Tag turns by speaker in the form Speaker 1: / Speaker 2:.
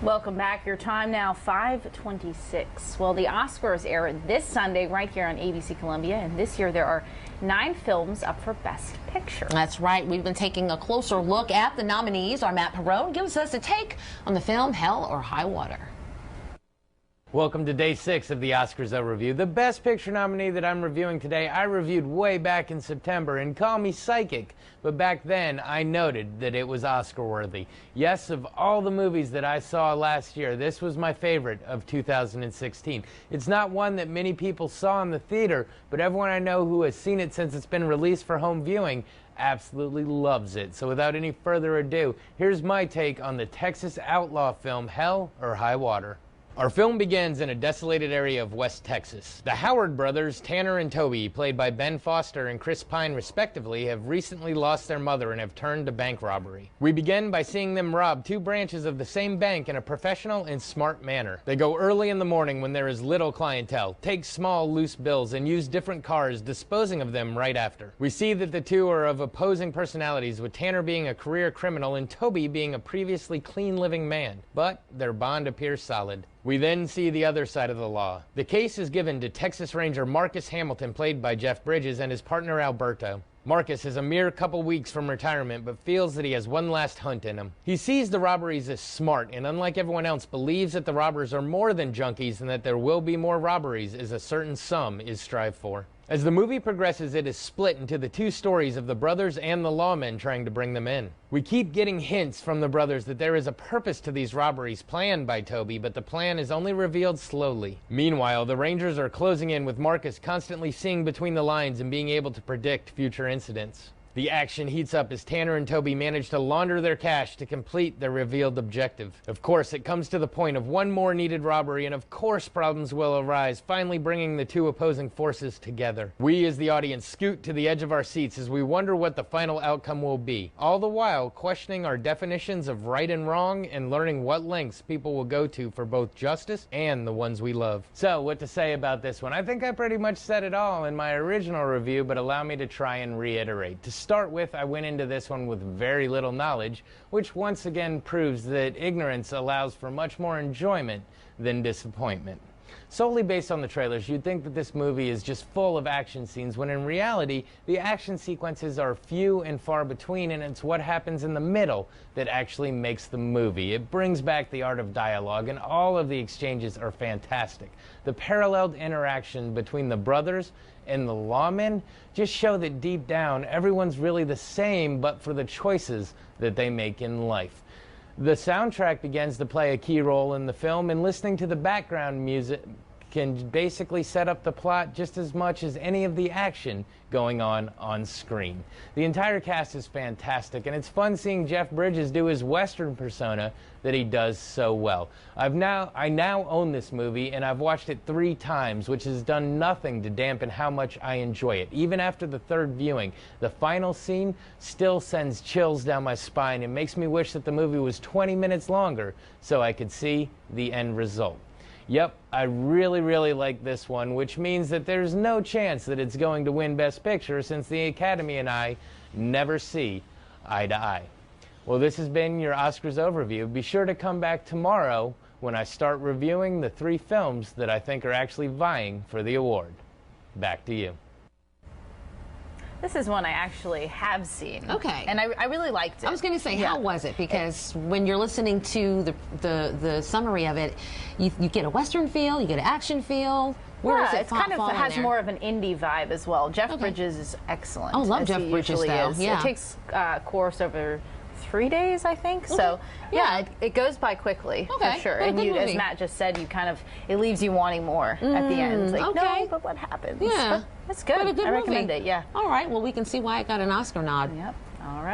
Speaker 1: Welcome back. Your time now, 5:26. Well, the Oscars air this Sunday right here on ABC Columbia, and this year there are 9 films up for Best Picture.
Speaker 2: That's right. We've been taking a closer look at the nominees. Our Matt Perrone gives us a take on the film Hell or High Water.
Speaker 3: Welcome to day 6 of the Oscars Overview. The Best Picture nominee that I'm reviewing today, I reviewed way back in September, and call me psychic, but back then I noted that it was Oscar-worthy. Yes, of all the movies that I saw last year, this was my favorite of 2016. It's not one that many people saw in the theater, but everyone I know who has seen it since it's been released for home viewing absolutely loves it. So without any further ado, here's my take on the Texas outlaw film Hell or High Water. Our film begins in a desolated area of West Texas. The Howard brothers, Tanner and Toby, played by Ben Foster and Chris Pine respectively, have recently lost their mother and have turned to bank robbery. We begin by seeing them rob 2 branches of the same bank in a professional and smart manner. They go early in the morning when there is little clientele, take small loose bills, and use different cars, disposing of them right after. We see that the 2 are of opposing personalities, with Tanner being a career criminal and Toby being a previously clean living man, but their bond appears solid. We then see the other side of the law. The case is given to Texas Ranger Marcus Hamilton, played by Jeff Bridges, and his partner Alberto. Marcus is a mere couple weeks from retirement, but feels that he has one last hunt in him. He sees the robberies as smart, and unlike everyone else, believes that the robbers are more than junkies and that there will be more robberies as a certain sum is strived for. As the movie progresses, it is split into the 2 stories of the brothers and the lawmen trying to bring them in. We keep getting hints from the brothers that there is a purpose to these robberies planned by Toby, but the plan is only revealed slowly. Meanwhile, the Rangers are closing in, with Marcus constantly seeing between the lines and being able to predict future incidents. The action heats up as Tanner and Toby manage to launder their cash to complete their revealed objective. Of course, it comes to the point of one more needed robbery, and of course problems will arise, finally bringing the 2 opposing forces together. We as the audience scoot to the edge of our seats as we wonder what the final outcome will be, all the while questioning our definitions of right and wrong and learning what lengths people will go to for both justice and the ones we love. So, what to say about this one? I think I pretty much said it all in my original review, but allow me to try and reiterate. To start with, I went into this one with very little knowledge, which once again proves that ignorance allows for much more enjoyment than disappointment. Solely based on the trailers, you'd think that this movie is just full of action scenes, when in reality, the action sequences are few and far between, and it's what happens in the middle that actually makes the movie. It brings back the art of dialogue, and all of the exchanges are fantastic. The paralleled interaction between the brothers and the lawmen just show that deep down, everyone's really the same, but for the choices that they make in life. The soundtrack begins to play a key role in the film, and listening to the background music can basically set up the plot just as much as any of the action going on screen. The entire cast is fantastic, and it's fun seeing Jeff Bridges do his Western persona that he does so well. I now own this movie, and I've watched it 3 times, which has done nothing to dampen how much I enjoy it. Even after the 3rd viewing, the final scene still sends chills down my spine and makes me wish that the movie was 20 minutes longer so I could see the end result. Yep, I really like this one, which means that there's no chance that it's going to win Best Picture, since the Academy and I never see eye to eye. Well, this has been your Oscars Overview. Be sure to come back tomorrow when I start reviewing the 3 films that I think are actually vying for the award. Back to you.
Speaker 1: This is one I actually have seen.
Speaker 2: Okay.
Speaker 1: And I really liked it.
Speaker 2: I was going to say, how was it? Because when you're listening to the summary of it, you get a Western feel, you get an action feel. Where is it?
Speaker 1: It kind of has more of an indie vibe as well. Jeff Bridges is excellent.
Speaker 2: Oh, love Jeff Bridges, though. Yeah.
Speaker 1: It takes course over 3 days, I think. So, yeah, it goes by quickly, for sure.
Speaker 2: Well,
Speaker 1: and as Matt just said, it leaves you wanting more at the end. Like, no, but what happens?
Speaker 2: Yeah.
Speaker 1: But that's good.
Speaker 2: But a good
Speaker 1: I
Speaker 2: movie.
Speaker 1: recommend it, yeah.
Speaker 2: All right, well, we can see why it got an Oscar nod.
Speaker 1: Yep. All right.